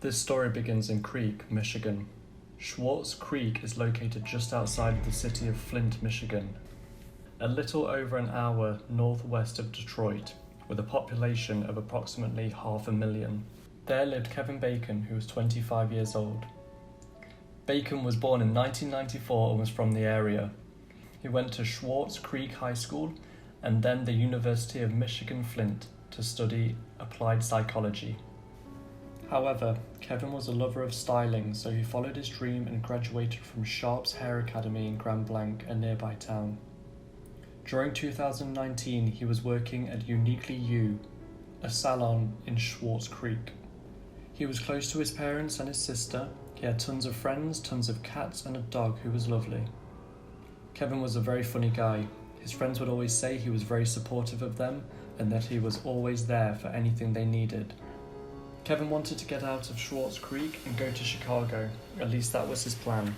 This story begins in Creek, Michigan. Schwartz Creek is located just outside of the city of Flint, Michigan, a little over an hour northwest of Detroit, with a population of approximately 500,000. There lived Kevin Bacon, who was 25 years old. Bacon was born in 1994 and was from the area. He went to Schwartz Creek High School and then the University of Michigan Flint to study applied psychology. However, Kevin was a lover of styling, so he followed his dream and graduated from Sharp's Hair Academy in Grand Blanc, a nearby town. During 2019, he was working at Uniquely You, a salon in Schwartz Creek. He was close to his parents and his sister. He had tons of friends, tons of cats, and a dog who was lovely. Kevin was a very funny guy. His friends would always say he was very supportive of them and that he was always there for anything they needed. Kevin wanted to get out of Schwartz Creek and go to Chicago. At least that was his plan.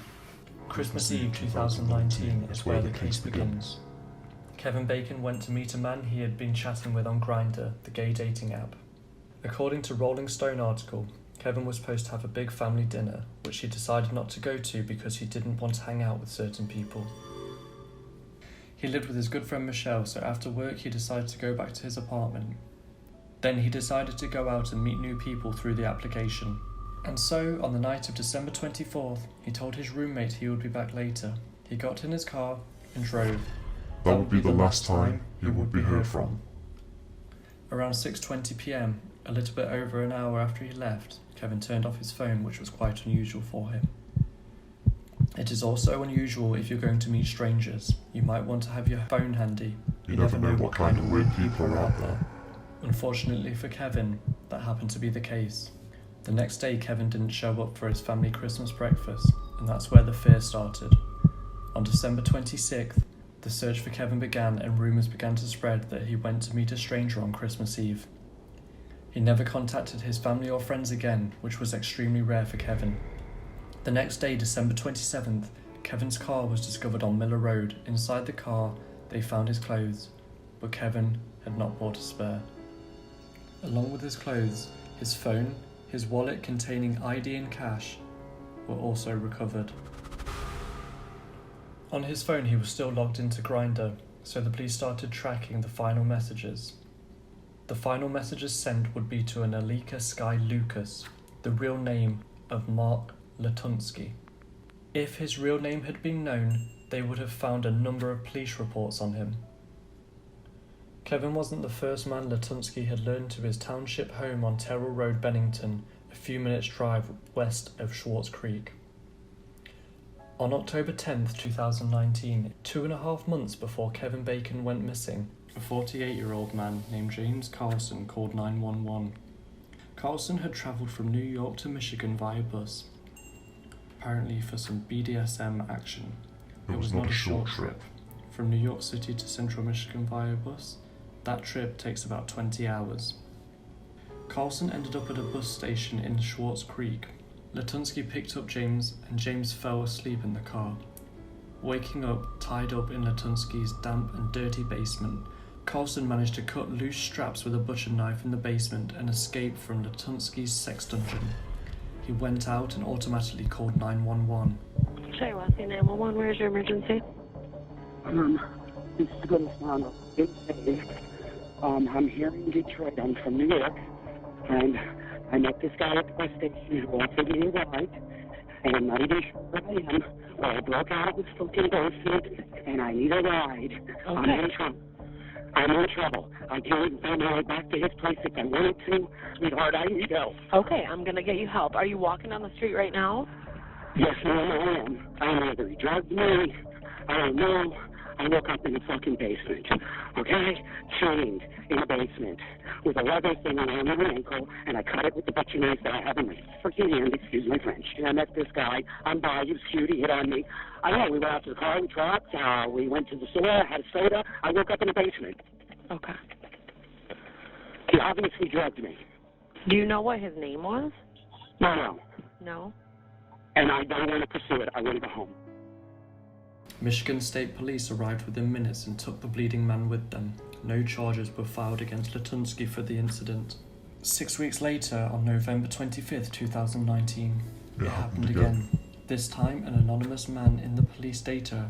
Christmas Eve 2019 is where the case begins. Kevin Bacon went to meet a man he had been chatting with on Grindr, the gay dating app. According to Rolling Stone article, Kevin was supposed to have a big family dinner, which he decided not to go to because he didn't want to hang out with certain people. He lived with his good friend Michelle, so after work he decided to go back to his apartment. Then he decided to go out and meet new people through the application. And so, on the night of December 24th, he told his roommate he would be back later. He got in his car and drove. That would be the last time he would be heard from. Around 6:20 p.m, a little bit over an hour after he left, Kevin turned off his phone, which was quite unusual for him. It is also unusual if you're going to meet strangers. You might want to have your phone handy. You never know what kind of weird people are out there. Unfortunately for Kevin, that happened to be the case. The next day, Kevin didn't show up for his family Christmas breakfast, and that's where the fear started. On December 26th, the search for Kevin began and rumours began to spread that he went to meet a stranger on Christmas Eve. He never contacted his family or friends again, which was extremely rare for Kevin. The next day, December 27th, Kevin's car was discovered on Miller Road. Inside the car, they found his clothes, but Kevin had not brought a spare. Along with his clothes, his phone, his wallet containing ID and cash were also recovered. On his phone, he was still logged into Grindr, so the police started tracking the final messages. The final messages sent would be to an Alika Sky Lucas, the real name of Mark Latusnki. If his real name had been known, they would have found a number of police reports on him. Kevin wasn't the first man Latunski had lured to his township home on Terrell Road, Bennington, a few minutes' drive west of Schwartz Creek. On October 10th, 2019, 2.5 months before Kevin Bacon went missing, a 48-year-old man named James Carlson called 911. Carlson had travelled from New York to Michigan via bus, apparently for some BDSM action. It was not a short trip. From New York City to central Michigan via bus, that trip takes about 20 hours. Carlson ended up at a bus station in Schwartz Creek. Latunski picked up James, and James fell asleep in the car. Waking up, tied up in Latunski's damp and dirty basement, Carlson managed to cut loose straps with a butcher knife in the basement and escape from Latunski's sex dungeon. He went out and automatically called 911. Shay, last name 911, where's your emergency? This is going to sound a bit vague. I'm here in Detroit. I'm from New York, and I met this guy at the bus station who offered me a ride, and I'm not even sure where I am. Well, I broke out of this fucking basement, and I need a ride. Okay. I'm in trouble. I can't even find my way back to his place if I wanted to. Sweetheart, I need help. Okay, I'm going to get you help. Are you walking down the street right now? Yes, ma'am, I am. I don't know whether he drugged me. I don't know. I woke up in the fucking basement, okay? Chained in the basement with a leather thing around my ankle, and I cut it with the butcher knife that I have in my freaking hand, excuse my French. And I met this guy. I'm by, he was cute, he hit on me. I don't know, we went out to the car, we talked, we went to the store, I had a soda. I woke up in the basement. Okay. He obviously drugged me. Do you know what his name was? No. No? And I don't want to pursue it. I want to go home. Michigan State Police arrived within minutes and took the bleeding man with them. no charges were filed against Latunski for the incident. 6 weeks later, on November 25th, 2019, it happened again. This time, an anonymous man in the police data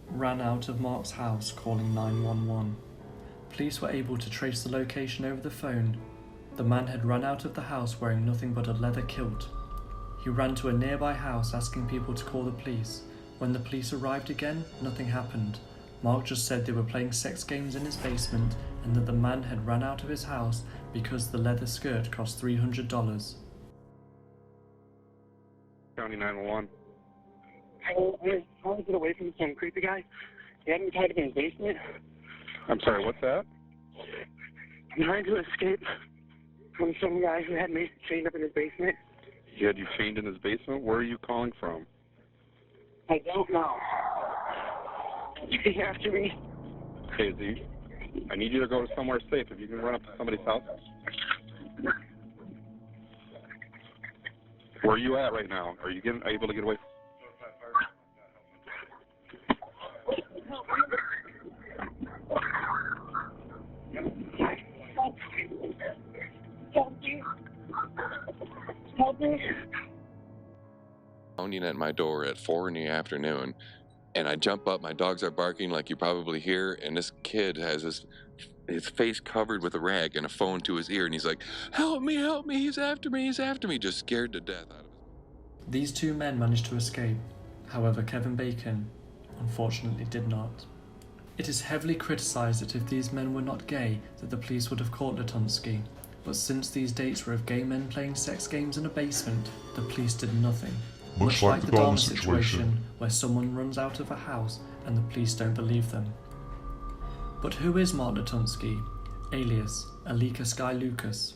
ran out of Mark's house calling 911. Police were able to trace the location over the phone. The man had run out of the house wearing nothing but a leather kilt. He ran to a nearby house asking people to call the police. When the police arrived again, nothing happened. Mark just said they were playing sex games in his basement and that the man had run out of his house because the leather skirt cost $300. County 911. I'm trying to get away from some creepy guy. He had me tied up in his basement. I'm sorry, what's that? I'm trying to escape from some guy who had me chained up in his basement. He had you chained in his basement? Where are you calling from? I don't know. He's after me. Hey, Z, I need you to go somewhere safe. If you can run up to somebody's house. Where are you at right now? Are you able to get away? Help me. Pounding at my door at 4 in the afternoon, and I jump up. My dogs are barking like you probably hear, and this kid has his face covered with a rag and a phone to his ear, and he's like, help me, he's after me, just scared to death out of it. These two men managed to escape. However, Kevin Bacon unfortunately did not. It is heavily criticised that if these men were not gay, that the police would have caught Latunski. But since these dates were of gay men playing sex games in a basement, the police did nothing. Much like the Dharma situation, where someone runs out of a house and the police don't believe them. But who is Mark Latunski, alias Alika Sky Lucas?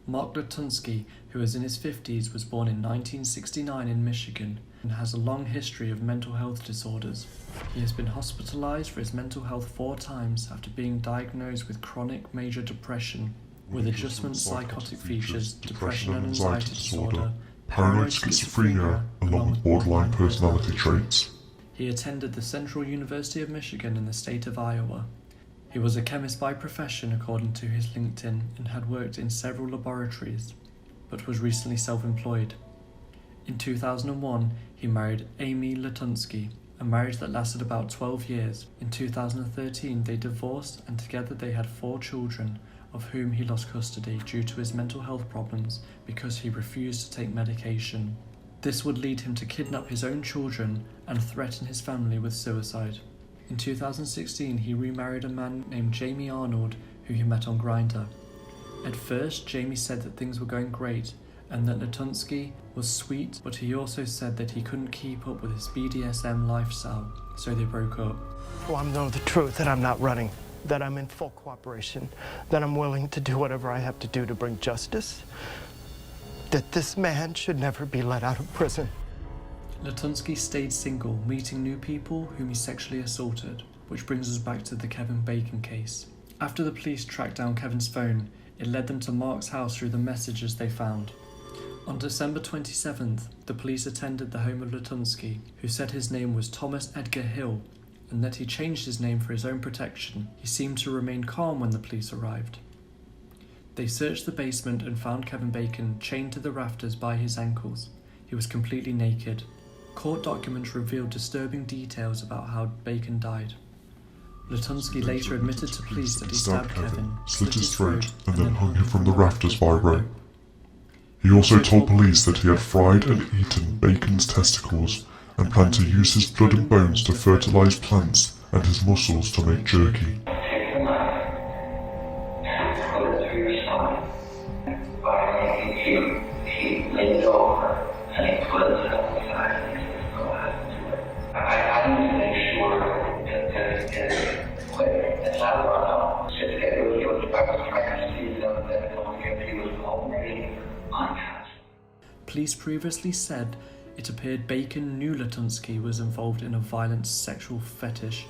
Mark Latusnki, who is in his 50s, was born in 1969 in Michigan and has a long history of mental health disorders. He has been hospitalized for his mental health 4 times after being diagnosed with chronic major depression, with adjustment psychotic features, depression and anxiety disorder, paranoid schizophrenia, along with borderline personality traits. He attended the Central University of Michigan in the state of Iowa. He was a chemist by profession according to his LinkedIn and had worked in several laboratories, but was recently self-employed. In 2001, he married Amy Latunski, a marriage that lasted about 12 years. In 2013, they divorced and together they had 4 children, of whom he lost custody due to his mental health problems because he refused to take medication. This would lead him to kidnap his own children and threaten his family with suicide. In 2016, he remarried a man named Jamie Arnold, who he met on Grindr. At first, Jamie said that things were going great and that Latunski was sweet, but he also said that he couldn't keep up with his BDSM lifestyle, so they broke up. Well, I know the truth, that I'm not running, that I'm in full cooperation, that I'm willing to do whatever I have to do to bring justice, that this man should never be let out of prison. Latunski stayed single, meeting new people whom he sexually assaulted, which brings us back to the Kevin Bacon case. After the police tracked down Kevin's phone, it led them to Mark's house through the messages they found. On December 27th, the police attended the home of Latunski, who said his name was Thomas Edgar Hill, and that he changed his name for his own protection. He seemed to remain calm when the police arrived. They searched the basement and found Kevin Bacon chained to the rafters by his ankles. He was completely naked. Court documents revealed disturbing details about how Bacon died. Latunski later admitted to police that he stabbed Kevin, slit his throat, and then hung him from the rafters by rope. He also told police that he had fried and eaten Bacon's testicles and planned to use his blood and bones to fertilize plants and his muscles to make jerky. Police previously said it appeared Bacon knew Latunski was involved in a violent sexual fetish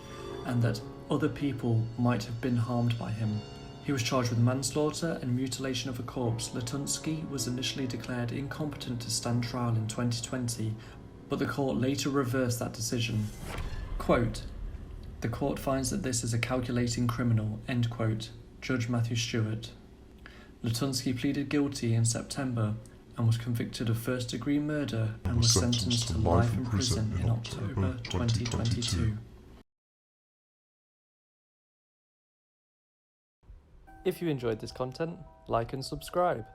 and that other people might have been harmed by him. He was charged with manslaughter and mutilation of a corpse. Latunski was initially declared incompetent to stand trial in 2020, but the court later reversed that decision. Quote, The court finds that this is a calculating criminal, end quote. Judge Matthew Stewart. Latunski pleaded guilty in September and was convicted of first-degree murder and was sentenced to life in prison in October 2022. If you enjoyed this content, like and subscribe.